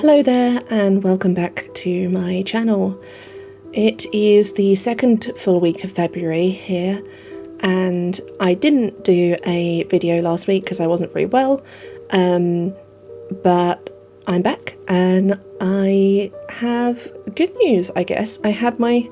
Hello there and welcome back to my channel. It is the second full week of February here, and I didn't do a video last week because I wasn't very well, but I'm back and I have good news, I guess. I had my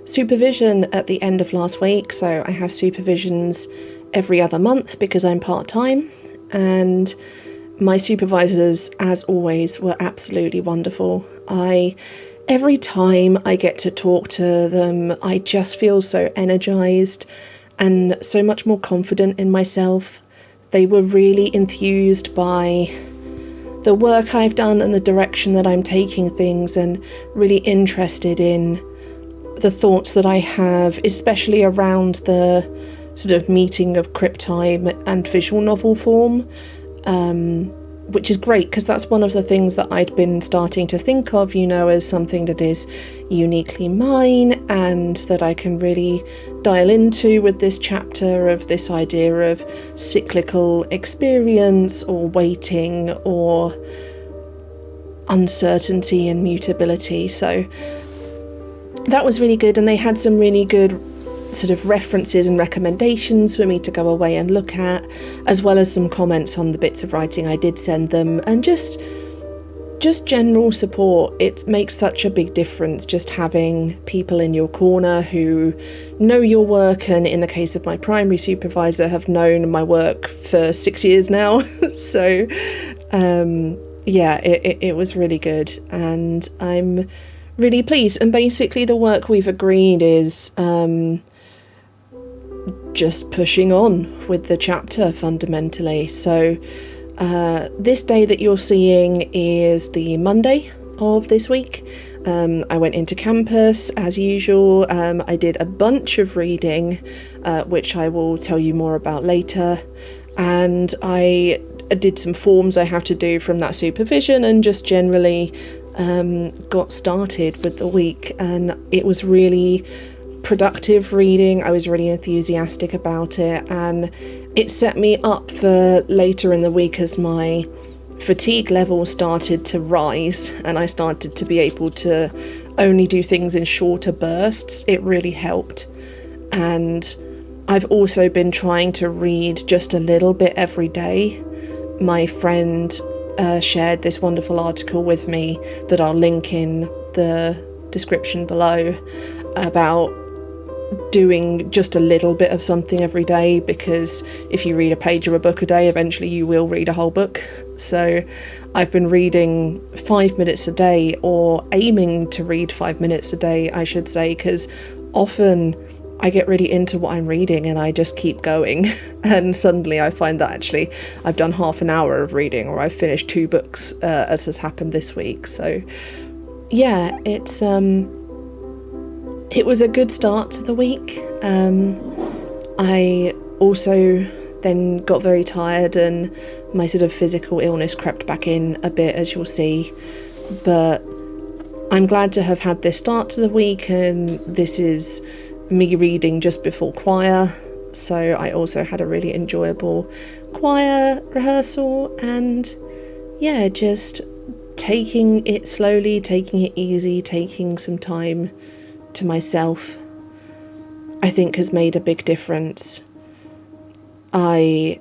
supervision at the end of last week, so I have supervisions every other month because I'm part-time, and my supervisors, as always, were absolutely wonderful. Every time I get to talk to them, I just feel so energized and so much more confident in myself. They were really enthused by the work I've done and the direction that I'm taking things, and really interested in the thoughts that I have, especially around the sort of meeting of crypt time and visual novel form. Which is great because that's one of the things that I'd been starting to think of, as something that is uniquely mine and that I can really dial into with this chapter of this idea of cyclical experience or waiting or uncertainty and mutability. So that was really good, and they had some really good sort of references and recommendations for me to go away and look at, as well as some comments on the bits of writing I did send them, and just general support. It makes such a big difference just having people in your corner who know your work, and in the case of my primary supervisor, have known my work for 6 years now. So it was really good, and I'm really pleased. And basically the work we've agreed is just pushing on with the chapter fundamentally. So this day that you're seeing is the Monday of this week. I went into campus as usual. I did a bunch of reading, which I will tell you more about later, and I did some forms I have to do from that supervision, and just generally got started with the week, and it was really productive reading. I was really enthusiastic about it, and it set me up for later in the week as my fatigue level started to rise and I started to be able to only do things in shorter bursts. It really helped. And I've also been trying to read just a little bit every day. My friend shared this wonderful article with me that I'll link in the description below about doing just a little bit of something every day, because if you read a page of a book a day, eventually you will read a whole book. So I've been reading 5 minutes a day, or aiming to read 5 minutes a day, I should say, because often I get really into what I'm reading and I just keep going, and suddenly I find that actually I've done half an hour of reading, or I've finished 2 books, as has happened this week. So yeah, it was a good start to the week. I also then got very tired and my sort of physical illness crept back in a bit, as you'll see. But I'm glad to have had this start to the week, and this is me reading just before choir. So I also had a really enjoyable choir rehearsal, and yeah, just taking it slowly, taking it easy, taking some time to myself, I think has made a big difference. I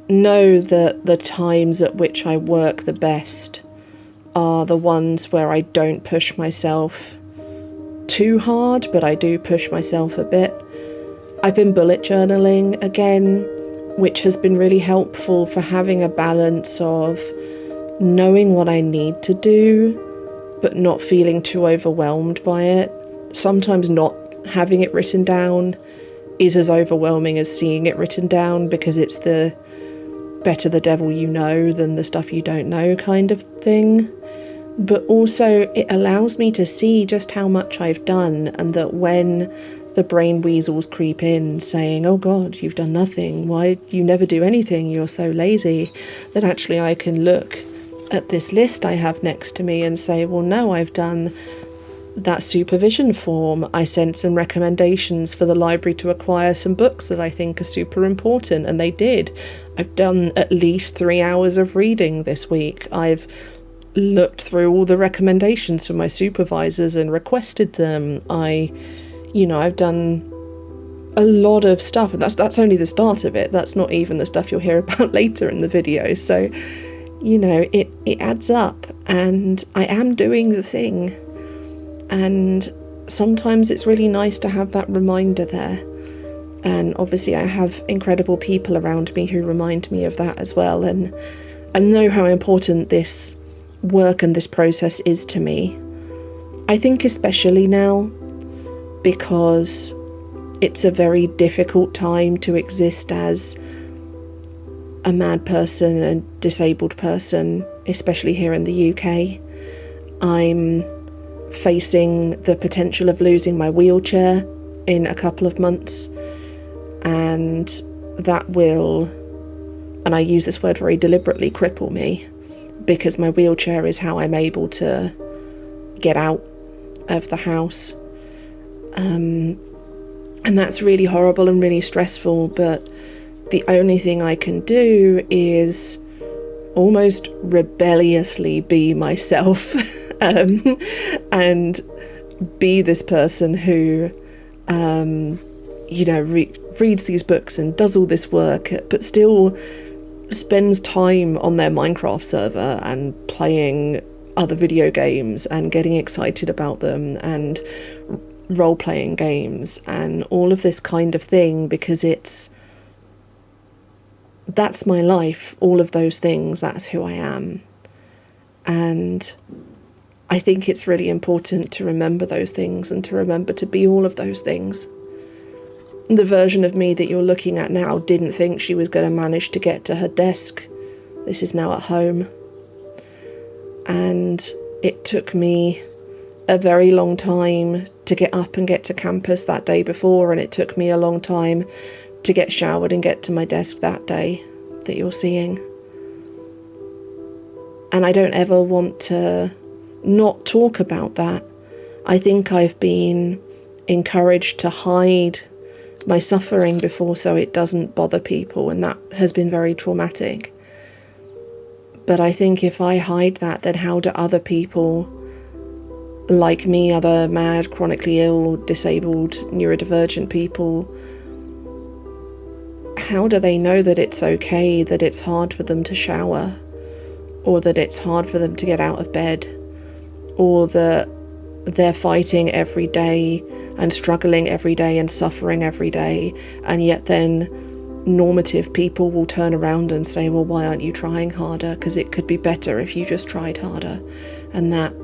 know that the times at which I work the best are the ones where I don't push myself too hard, but I do push myself a bit. I've been bullet journaling again, which has been really helpful for having a balance of knowing what I need to do, but not feeling too overwhelmed by it. Sometimes not having it written down is as overwhelming as seeing it written down, because it's the better the devil you know than the stuff you don't know kind of thing. But also it allows me to see just how much I've done, and that when the brain weasels creep in saying, oh God, you've done nothing, why you never do anything, you're so lazy, that actually I can look at this list I have next to me and say, well, no, I've done that supervision form. I sent some recommendations for the library to acquire some books that I think are super important, and they did. I've done at least 3 hours of reading this week. I've looked through all the recommendations from my supervisors and requested them. I've done a lot of stuff, and that's only the start of it. That's not even the stuff you'll hear about later in the video. So, it adds up, and I am doing the thing. And sometimes it's really nice to have that reminder there. And obviously I have incredible people around me who remind me of that as well, and know how important this work and this process is to me. I think especially now, because it's a very difficult time to exist as a mad person, a disabled person, especially here in the UK. I'm facing the potential of losing my wheelchair in a couple of months, and that will, and I use this word very deliberately, cripple me, because my wheelchair is how I'm able to get out of the house. And that's really horrible and really stressful, but the only thing I can do is almost rebelliously be myself and be this person who, reads these books and does all this work, but still spends time on their Minecraft server and playing other video games and getting excited about them and role-playing games and all of this kind of thing, because that's my life, all of those things, that's who I am. And I think it's really important to remember those things and to remember to be all of those things. The version of me that you're looking at now didn't think she was going to manage to get to her desk. This is now at home. And it took me a very long time to get up and get to campus that day before, and it took me a long time to get showered and get to my desk that day that you're seeing. And I don't ever want to not talk about that. I think I've been encouraged to hide my suffering before so it doesn't bother people, and that has been very traumatic. But I think if I hide that, then how do other people like me, other mad, chronically ill, disabled, neurodivergent people, how do they know that it's okay, that it's hard for them to shower, or that it's hard for them to get out of bed, or that they're fighting every day and struggling every day and suffering every day, and yet then normative people will turn around and say, well, why aren't you trying harder? Because it could be better if you just tried harder. And that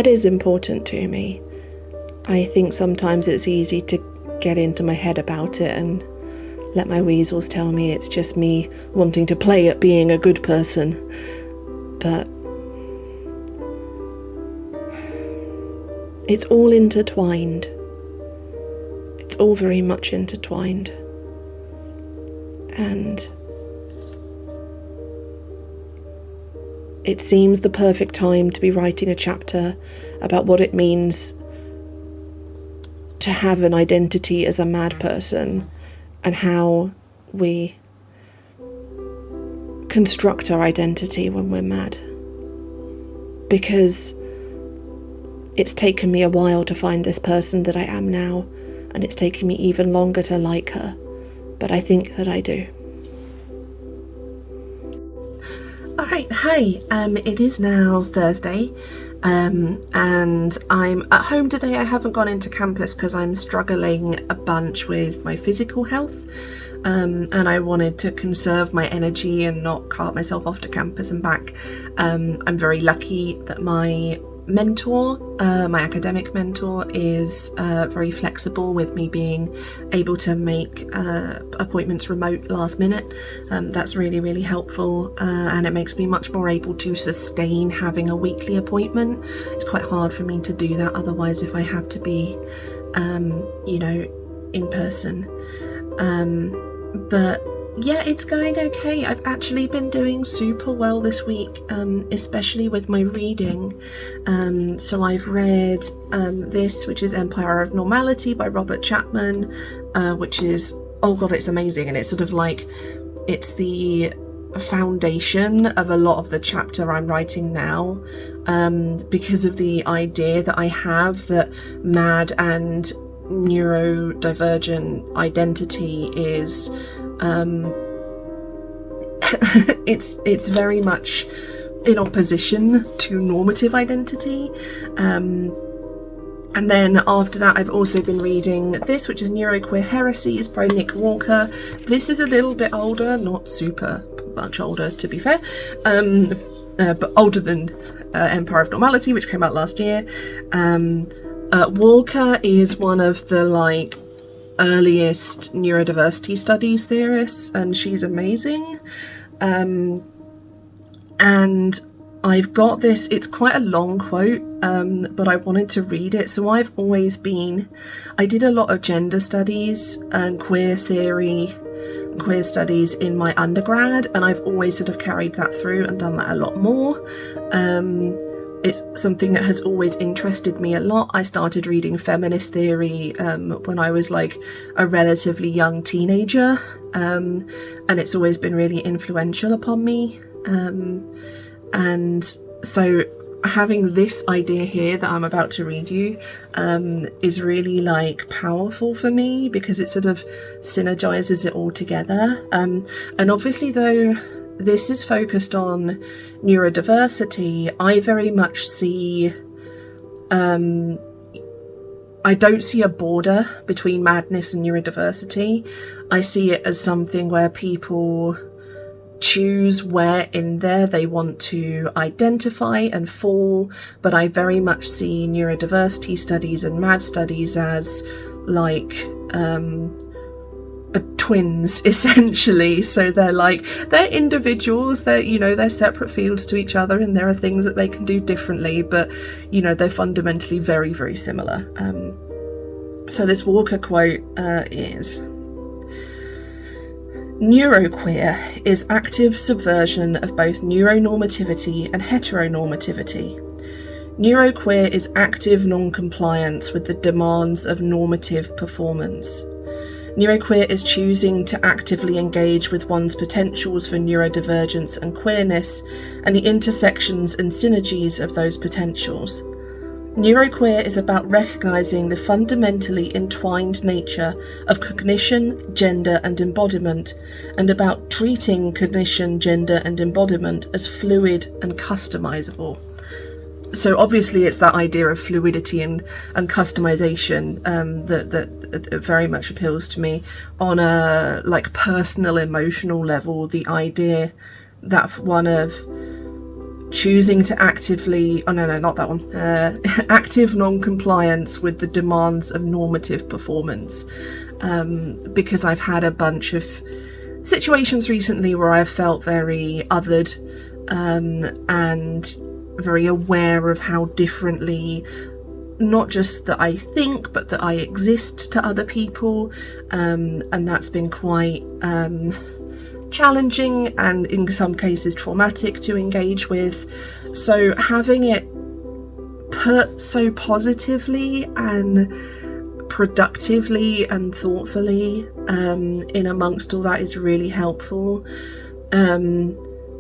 is important to me. I think sometimes it's easy to get into my head about it and let my weasels tell me it's just me wanting to play at being a good person. But it's all intertwined. It's all very much intertwined. And it seems the perfect time to be writing a chapter about what it means to have an identity as a mad person and how we construct our identity when we're mad. Because it's taken me a while to find this person that I am now, and it's taken me even longer to like her, but I think that I do. Alright, hi, it is now Thursday, and I'm at home today. I haven't gone into campus because I'm struggling a bunch with my physical health, and I wanted to conserve my energy and not cart myself off to campus and back. I'm very lucky that my mentor, my academic mentor, is very flexible with me being able to make appointments remote last minute. That's really, really helpful, and it makes me much more able to sustain having a weekly appointment. It's quite hard for me to do that otherwise if I have to be in person. But yeah, it's going okay. I've actually been doing super well this week, especially with my reading. So I've read this, which is Empire of Normality by Robert Chapman, which is, oh god, it's amazing. And it's sort of like, it's the foundation of a lot of the chapter I'm writing now, because of the idea that I have that MAD and neurodivergent identity is it's very much in opposition to normative identity. And then after that, I've also been reading this, which is Neuroqueer Heresies by Nick Walker. This is a little bit older, not super much older to be fair, but older than Empire of Normality, which came out last year. Walker is one of the earliest neurodiversity studies theorists, and she's amazing. And I've got this, it's quite a long quote, but I wanted to read it. So I did a lot of gender studies and queer theory, queer studies in my undergrad, and I've always sort of carried that through and done that a lot more. It's something that has always interested me a lot. I started reading feminist theory when I was a relatively young teenager, and it's always been really influential upon me. And so having this idea here that I'm about to read you is really powerful for me, because it sort of synergizes it all together. And obviously, though this is focused on neurodiversity, I very much see I don't see a border between madness and neurodiversity. I see it as something where people choose where in there they want to identify and fall, but I very much see neurodiversity studies and MAD studies as twins, essentially. So they're individuals, they're separate fields to each other, and there are things that they can do differently, but they're fundamentally very, very similar. So this Walker quote is: Neuroqueer is active subversion of both neuronormativity and heteronormativity. Neuroqueer is active non-compliance with the demands of normative performance. Neuroqueer is choosing to actively engage with one's potentials for neurodivergence and queerness, and the intersections and synergies of those potentials. Neuroqueer is about recognising the fundamentally entwined nature of cognition, gender and embodiment, and about treating cognition, gender and embodiment as fluid and customisable. So obviously it's that idea of fluidity and customization that very much appeals to me on a personal emotional level. The idea that one of choosing to actively active non-compliance with the demands of normative performance, because I've had a bunch of situations recently where I've felt very othered and very aware of how differently, not just that I think, but that I exist to other people, and that's been quite challenging and in some cases traumatic to engage with. So having it put so positively and productively and thoughtfully in amongst all that is really helpful.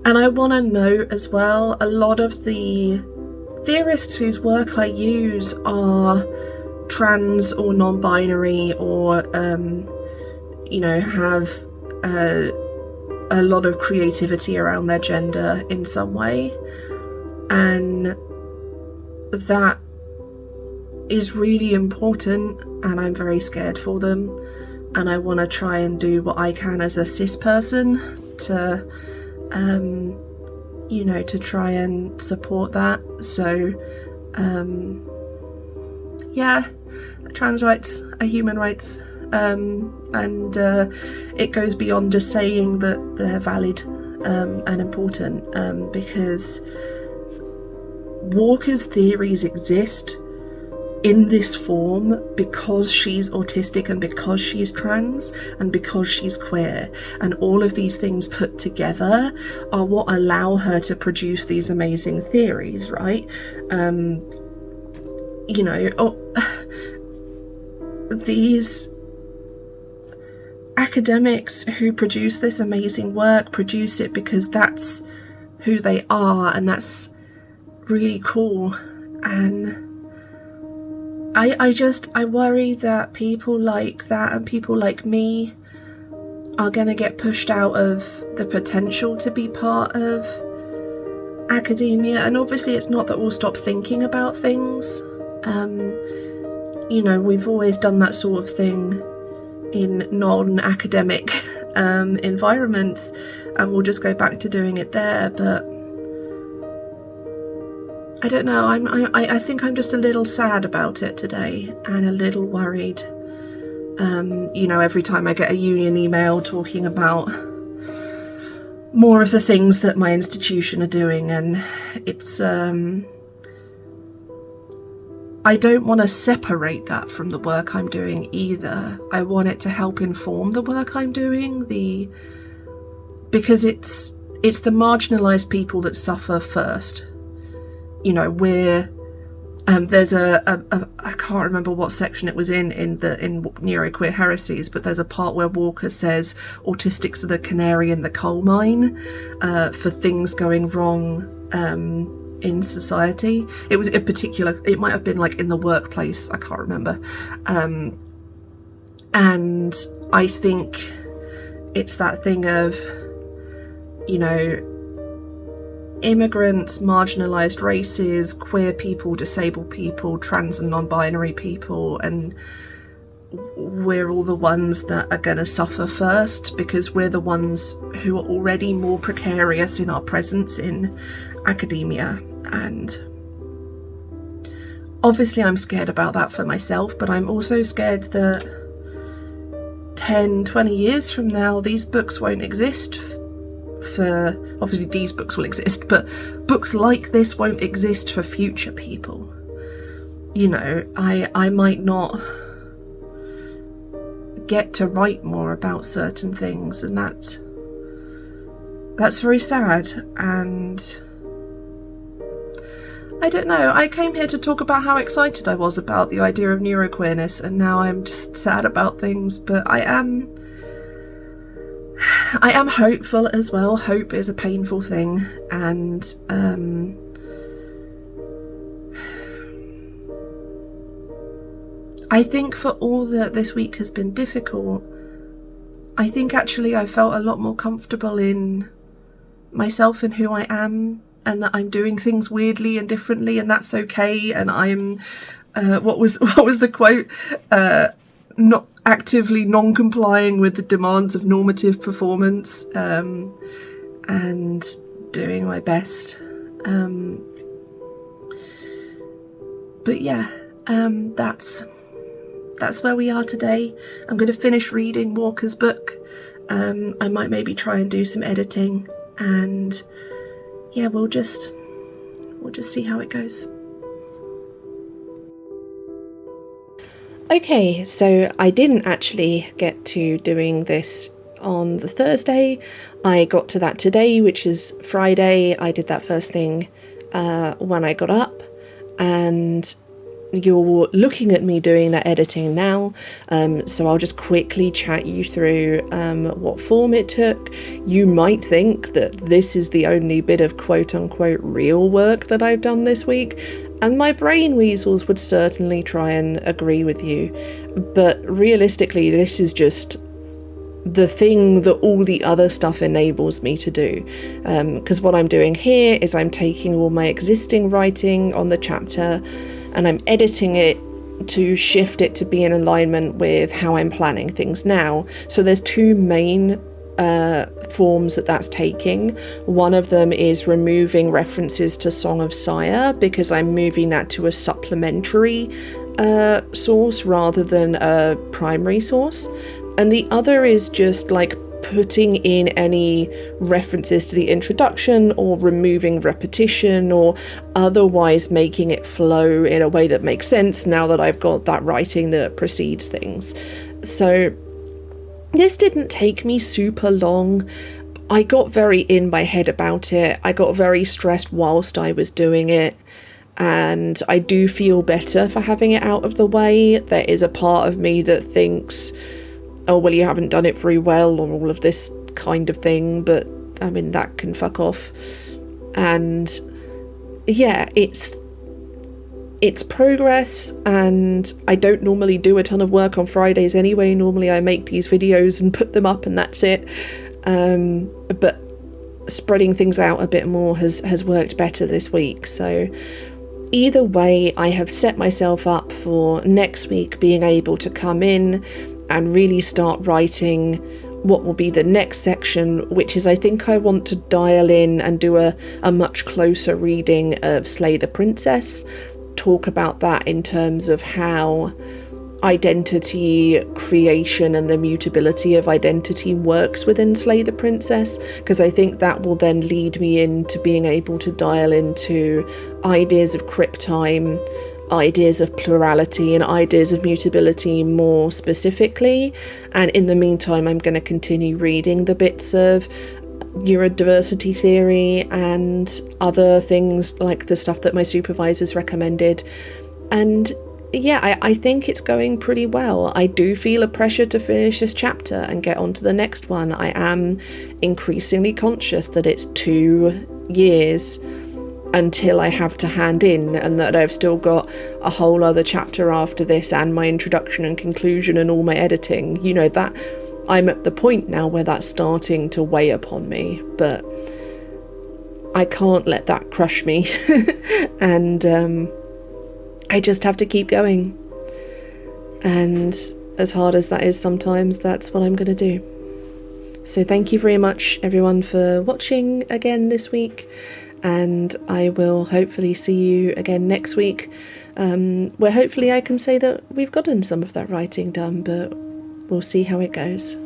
And I want to note as well, a lot of the theorists whose work I use are trans or non-binary, or have a lot of creativity around their gender in some way, and that is really important, and I'm very scared for them, and I want to try and do what I can as a cis person to to try and support that. So trans rights are human rights, and it goes beyond just saying that they're valid and important, because Walker's theories exist in this form because she's autistic and because she's trans and because she's queer, and all of these things put together are what allow her to produce these amazing theories, right? academics who produce this amazing work produce it because that's who they are, and that's really cool. And I worry that people like that and people like me are going to get pushed out of the potential to be part of academia. And obviously it's not that we'll stop thinking about things. We've always done that sort of thing in non-academic environments, and we'll just go back to doing it there. But I don't know, I think I'm just a little sad about it today and a little worried. Every time I get a union email talking about more of the things that my institution are doing, and it's I don't want to separate that from the work I'm doing either. I want it to help inform the work I'm doing, because it's the marginalised people that suffer first. There's I can't remember what section it was in Neuroqueer Heresies, but there's a part where Walker says autistics are the canary in the coal mine for things going wrong in society. It was in particular, it might have been like in the workplace, I can't remember. And I think it's that thing of, immigrants, marginalised races, queer people, disabled people, trans and non-binary people, and we're all the ones that are going to suffer first because we're the ones who are already more precarious in our presence in academia. And obviously I'm scared about that for myself, but I'm also scared that 10, 20 years from now these books won't exist. Obviously these books will exist, but books like this won't exist for future people. I might not get to write more about certain things, and that's very sad. And I don't know, I came here to talk about how excited I was about the idea of neuroqueerness, and now I'm just sad about things, but I am hopeful as well. Hope is a painful thing, and I think for all that this week has been difficult, I think actually I felt a lot more comfortable in myself and who I am, and that I'm doing things weirdly and differently, and that's okay. And I'm what was the quote? Not actively non-complying with the demands of normative performance, and doing my best. But yeah, that's where we are today. I'm going to finish reading Walker's book. I might maybe try and do some editing, and yeah, we'll just see how it goes. Okay, so I didn't actually get to doing this on the Thursday. I got to that today, which is Friday. I did that first thing when I got up, and you're looking at me doing that editing now, so I'll just quickly chat you through what form it took. You might think that this is the only bit of quote-unquote real work that I've done this week, and my brain weasels would certainly try and agree with you, but realistically this is just the thing that all the other stuff enables me to do, because what I'm doing here is I'm taking all my existing writing on the chapter and I'm editing it to shift it to be in alignment with how I'm planning things now. So there's two main forms that's taking. One of them is removing references to Song of Sire, because I'm moving that to a supplementary source rather than a primary source. And the other is just like putting in any references to the introduction or removing repetition or otherwise making it flow in a way that makes sense now that I've got that writing that precedes things. So this didn't take me super long. I got very in my head about it. I got very stressed whilst I was doing it, and I do feel better for having it out of the way. There is a part of me that thinks oh, well, you haven't done it very well, or all of this kind of thing, but I mean, that can fuck off. And yeah, it's progress, and I don't normally do a ton of work on Fridays anyway. Normally I make these videos and put them up and that's it. But spreading things out a bit more has worked better this week. So either way, I have set myself up for next week being able to come in and really start writing what will be the next section, which is, I think I want to dial in and do a much closer reading of Slay the Princess, talk about that in terms of how identity creation and the mutability of identity works within Slay the Princess, because I think that will then lead me into being able to dial into ideas of cryptime, ideas of plurality, and ideas of mutability more specifically. And in the meantime, I'm going to continue reading the bits of neurodiversity theory and other things like the stuff that my supervisors recommended. And yeah, I think it's going pretty well. I do feel a pressure to finish this chapter and get on to the next one. I am increasingly conscious that it's 2 years until I have to hand in, and that I've still got a whole other chapter after this and my introduction and conclusion and all my editing. You know, that I'm at the point now where that's starting to weigh upon me, but I can't let that crush me. And I just have to keep going. And as hard as that is sometimes, that's what I'm going to do. So thank you very much, everyone, for watching again this week. And I will hopefully see you again next week, where hopefully I can say that we've gotten some of that writing done, but we'll see how it goes.